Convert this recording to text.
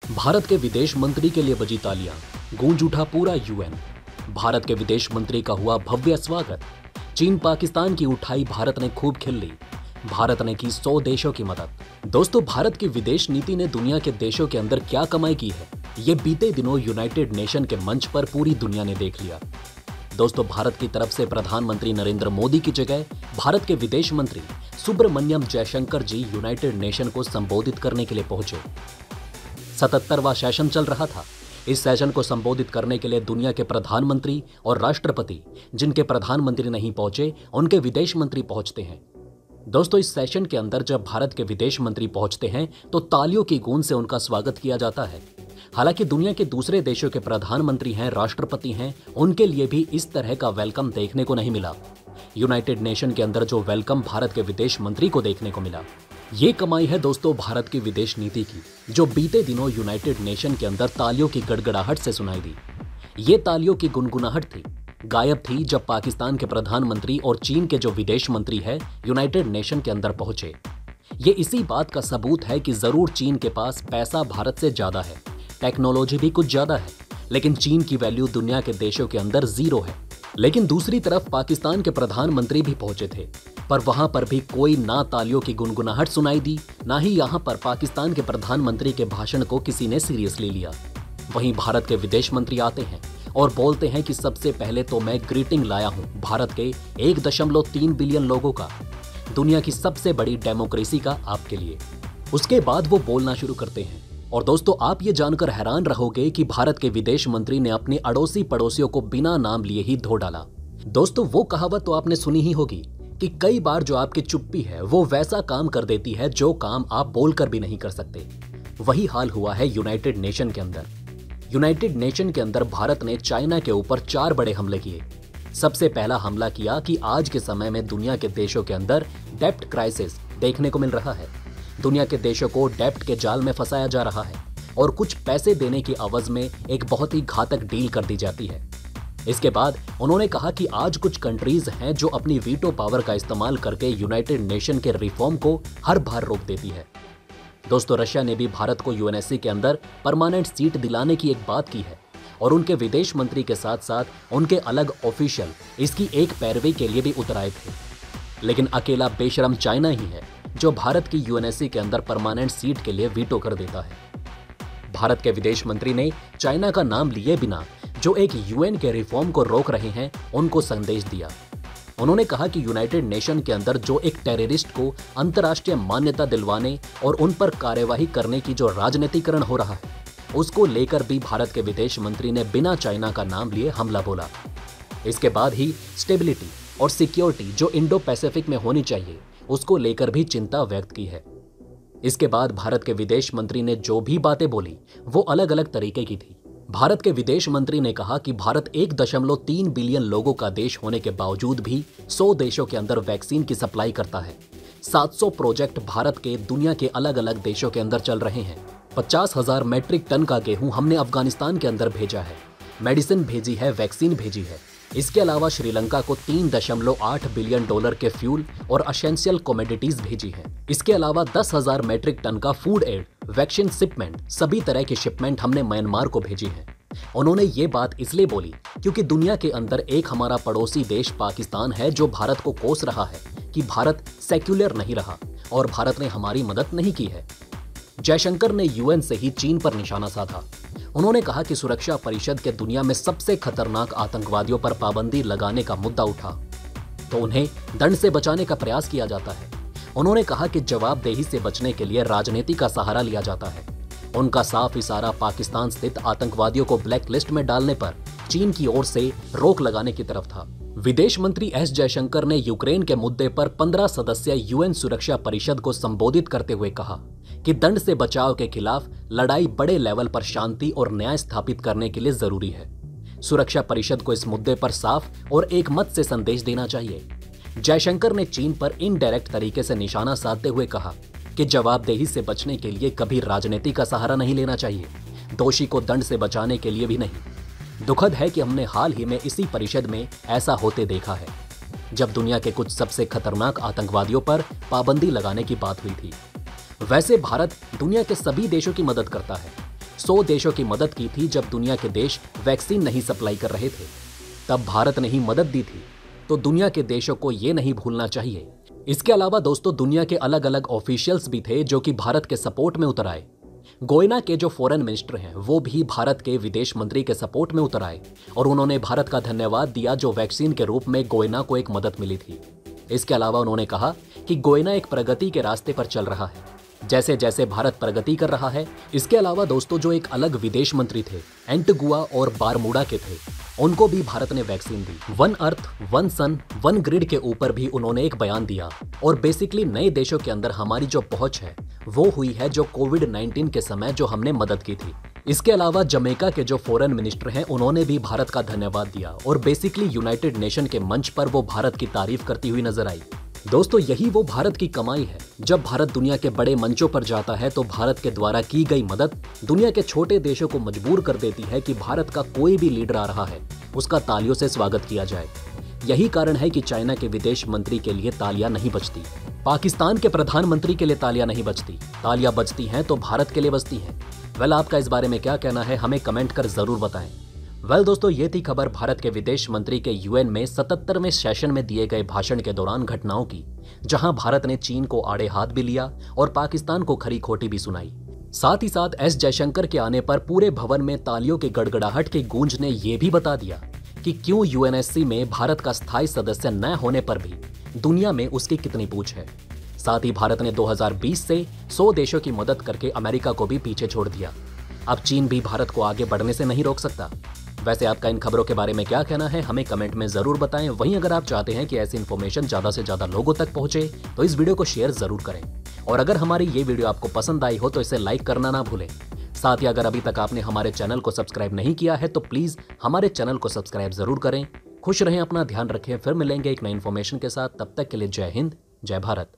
भारत के विदेश मंत्री के लिए बजी तालियां, गूंज उठा पूरा यूएन। भारत के विदेश मंत्री का हुआ भव्य स्वागत। चीन पाकिस्तान की उठाई भारत ने खूब खिल ली। भारत ने की 100 देशों की मदद। दोस्तों, भारत की विदेश नीति ने दुनिया के देशों के अंदर क्या कमाई की है, ये बीते दिनों यूनाइटेड नेशन के मंच पर पूरी दुनिया ने देख लिया। दोस्तों, भारत की तरफ से प्रधानमंत्री नरेंद्र मोदी की जगह भारत के विदेश मंत्री सुब्रमण्यम जयशंकर जी यूनाइटेड नेशन को संबोधित करने के लिए पहुंचे। 77वां सेशन चल रहा था। इस सेशन को संबोधित करने के लिए दुनिया के प्रधानमंत्री और राष्ट्रपति, जिनके प्रधानमंत्री नहीं पहुंचे, उनके विदेश मंत्री पहुंचते हैं। दोस्तों, इस सेशन के अंदर जब भारत के विदेश मंत्री पहुंचते हैं तो तालियों की गूंज से उनका स्वागत किया जाता है। हालांकि दुनिया के दूसरे देशों के प्रधानमंत्री हैं, राष्ट्रपति हैं, उनके लिए भी इस तरह का वेलकम देखने को नहीं मिला। यूनाइटेड नेशन के अंदर जो वेलकम भारत के विदेश मंत्री को देखने को मिला, ये कमाई है दोस्तों भारत की विदेश नीति की, जो बीते दिनों यूनाइटेड नेशन के अंदर तालियों की गड़गड़ाहट से सुनाई दी। ये तालियों की गुनगुनाहट थी, गायब थी जब पाकिस्तान के प्रधानमंत्री और चीन के जो विदेश मंत्री है यूनाइटेड नेशन के अंदर पहुंचे। ये इसी बात का सबूत है कि जरूर चीन के पास पैसा भारत से ज्यादा है, टेक्नोलॉजी भी कुछ ज्यादा है, लेकिन चीन की वैल्यू दुनिया के देशों के अंदर जीरो है। लेकिन दूसरी तरफ पाकिस्तान के प्रधानमंत्री भी पहुंचे थे, पर वहां पर भी कोई ना तालियों की गुनगुनाहट सुनाई दी, ना ही यहां पर पाकिस्तान के प्रधानमंत्री के भाषण को किसी ने सीरियसली लिया। वहीं भारत के विदेश मंत्री आते हैं और बोलते हैं कि सबसे पहले तो मैं ग्रीटिंग लाया हूं भारत के 1.3 बिलियन लोगों का, दुनिया की सबसे बड़ी डेमोक्रेसी का आपके लिए। उसके बाद वो बोलना शुरू करते हैं। और दोस्तों, आप ये जानकर हैरान रहोगे कि भारत के विदेश मंत्री ने अपने अड़ोसी पड़ोसियों को बिना नाम लिए ही धो डाला। दोस्तों, वो कहावत तो आपने सुनी ही होगी कि कई बार जो आपकी चुप्पी है वो वैसा काम कर देती है जो काम आप बोलकर भी नहीं कर सकते। वही हाल हुआ है यूनाइटेड नेशन के अंदर। यूनाइटेड नेशन के अंदर भारत ने चाइना के ऊपर 4 बड़े हमले किए। सबसे पहला हमला किया कि आज के समय में दुनिया के देशों के अंदर डेब्ट क्राइसिस देखने को मिल रहा है। दुनिया के देशों को डेब्ट के जाल में फंसाया जा रहा है और कुछ पैसे देने की अवज में एक बहुत ही घातक डील कर दी जाती है। इसके बाद उन्होंने कहा कि आज कुछ कंट्रीज हैं जो अपनी वीटो पावर का इस्तेमाल करके यूनाइटेड नेशन के रिफॉर्म को हर बार रोक देती है। दोस्तों, रशिया ने भी भारत को यूएनएससी के अंदर परमानेंट सीट दिलाने की एक बात की है और उनके विदेश मंत्री के साथ साथ उनके अलग ऑफिशियल इसकी एक पैरवी के लिए भी उतर आए थे। लेकिन अकेला बेशरम चाइना ही है जो भारत की यूएनएससी के अंदर परमानेंट सीट के लिए वीटो कर देता है। भारत के विदेश मंत्री ने चाइना का नाम लिए बिना जो एक यूएन के रिफॉर्म को रोक रहे हैं उनको संदेश दिया। उन्होंने कहा कि यूनाइटेड नेशन के अंदर जो एक टेररिस्ट को अंतर्राष्ट्रीय मान्यता दिलवाने और उन पर कार्यवाही करने की जो राजनीतिकरण हो रहा है, उसको लेकर भी भारत के विदेश मंत्री ने बिना चाइना का नाम लिए हमला बोला। इसके बाद ही स्टेबिलिटी और सिक्योरिटी जो इंडो पैसिफिक में होनी चाहिए, उसको लेकर भी चिंता व्यक्त की है। इसके बाद भारत के विदेश मंत्री ने जो भी बातें बोली वो अलग अलग तरीके की थी। भारत के विदेश मंत्री ने कहा कि भारत 1.3 बिलियन लोगों का देश होने के बावजूद भी 100 देशों के अंदर वैक्सीन की सप्लाई करता है। 700 प्रोजेक्ट भारत के दुनिया के अलग अलग देशों के अंदर चल रहे हैं। 50,000 मैट्रिक टन का गेहूं हमने अफगानिस्तान के अंदर भेजा है, मेडिसिन भेजी है, वैक्सीन भेजी है। इसके अलावा श्रीलंका को $3.8 बिलियन के फ्यूल और एसेंशियल कमोडिटीज भेजी हैं। इसके अलावा 10,000 मैट्रिक टन का फूड एड, वैक्सीन शिपमेंट, सभी तरह की शिपमेंट हमने म्यांमार को भेजी है। उन्होंने ये बात इसलिए बोली क्योंकि दुनिया के अंदर एक हमारा पड़ोसी देश पाकिस्तान है जो भारत को कोस रहा है कि भारत सेक्युलर नहीं रहा और भारत ने हमारी मदद नहीं की है। जयशंकर ने यूएन से ही चीन पर निशाना साधा। उन्होंने कहा कि सुरक्षा परिषद के दुनिया में सबसे खतरनाक आतंकवादियों पर पाबंदी लगाने का मुद्दा उठा तो उन्हें दंड से बचाने का प्रयास किया जाता है। उन्होंने कहा कि जवाबदेही से बचने के लिए राजनीति का सहारा लिया जाता है। उनका साफ इशारा पाकिस्तान स्थित आतंकवादियों को ब्लैक लिस्ट में डालने पर चीन की ओर से रोक लगाने की तरफ था। विदेश मंत्री एस जयशंकर ने यूक्रेन के मुद्दे पर 15 सदस्यीय यूएन सुरक्षा परिषद को संबोधित करते हुए कहा कि दंड से बचाव के खिलाफ लड़ाई बड़े लेवल पर शांति और न्याय स्थापित करने के लिए जरूरी है। सुरक्षा परिषद को इस मुद्दे पर साफ और एक मत से संदेश देना चाहिए। जयशंकर ने चीन पर इनडायरेक्ट तरीके से निशाना साधते हुए कहा कि जवाबदेही से बचने के लिए कभी राजनीति का सहारा नहीं लेना चाहिए, दोषी को दंड से बचाने के लिए भी नहीं। दुखद है कि हमने हाल ही में इसी परिषद में ऐसा होते देखा है, जब दुनिया के कुछ सबसे खतरनाक आतंकवादियों पर पाबंदी लगाने की बात हुई थी। वैसे भारत दुनिया के सभी देशों की मदद करता है, 100 देशों की मदद की थी जब दुनिया के देश वैक्सीन नहीं सप्लाई कर रहे थे। तब भारत ने ही मदद दी थी, तो दुनिया के देशों को ये नहीं भूलना चाहिए। इसके अलावा दोस्तों दुनिया के अलग अलग ऑफिशियल्स भी थे जो कि भारत के सपोर्ट में उतर आए। गोयना के जो फॉरेन मिनिस्टर हैं वो भी भारत के विदेश मंत्री के सपोर्ट में उतर आए और उन्होंने भारत का धन्यवाद दिया जो वैक्सीन के रूप में गोयना को एक मदद मिली थी। इसके अलावा उन्होंने कहा कि गोयना एक प्रगति के रास्ते पर चल रहा है, जैसे जैसे भारत प्रगति कर रहा है। इसके अलावा दोस्तों जो एक अलग विदेश मंत्री थे एंटीगुआ और बारमूडा के थे, उनको भी भारत ने वैक्सीन दी। One earth one sun one grid के ऊपर भी उन्होंने एक बयान दिया और बेसिकली नए देशों के अंदर हमारी जो पहुंच है वो हुई है जो कोविड-19 के समय जो हमने मदद की थी। इसके अलावा जमैका के जो फॉरेन मिनिस्टर हैं उन्होंने भी भारत का धन्यवाद दिया और बेसिकली यूनाइटेड नेशन के मंच पर वो भारत की तारीफ करती हुई नजर आई। दोस्तों यही वो भारत की कमाई है। जब भारत दुनिया के बड़े मंचों पर जाता है तो भारत के द्वारा की गई मदद दुनिया के छोटे देशों को मजबूर कर देती है कि भारत का कोई भी लीडर आ रहा है उसका तालियों से स्वागत किया जाए। यही कारण है कि चाइना के विदेश मंत्री के लिए तालियां नहीं बजती, पाकिस्तान के प्रधानमंत्री के लिए तालियां नहीं बजती। तालियां बजती हैं तो भारत के लिए बजती हैं। वेल आपका इस बारे में क्या कहना है हमें कमेंट कर जरूर बताएं। वेल दोस्तों ये थी खबर भारत के विदेश मंत्री के यूएन में 77वें सेशन में दिए गए भाषण के दौरान घटनाओं की, जहां भारत ने चीन को आड़े हाथ भी लिया और पाकिस्तान को खरी खोटी भी सुनाई। साथ ही साथ एस जयशंकर के आने पर पूरे भवन में तालियों की गड़गड़ाहट की गूंज ने यह भी बता दिया कि क्यों यूएनएससी में भारत का स्थायी सदस्य न होने पर भी दुनिया में उसकी कितनी पूछ है। साथ ही भारत ने 2020 से 100 देशों की मदद करके अमेरिका को भी पीछे छोड़ दिया। अब चीन भी भारत को आगे बढ़ने से नहीं रोक सकता। वैसे आपका इन खबरों के बारे में क्या कहना है हमें कमेंट में जरूर बताएं। वहीं अगर आप चाहते हैं कि ऐसी इन्फॉर्मेशन ज्यादा से ज्यादा लोगों तक पहुंचे तो इस वीडियो को शेयर जरूर करें और अगर हमारी ये वीडियो आपको पसंद आई हो तो इसे लाइक करना ना भूलें। साथ ही अगर अभी तक आपने हमारे चैनल को सब्सक्राइब नहीं किया है तो प्लीज हमारे चैनल को सब्सक्राइब जरूर करें। खुश रहें, अपना ध्यान रखें, फिर मिलेंगे एक नई इन्फॉर्मेशन के साथ। तब तक के लिए जय हिंद, जय भारत।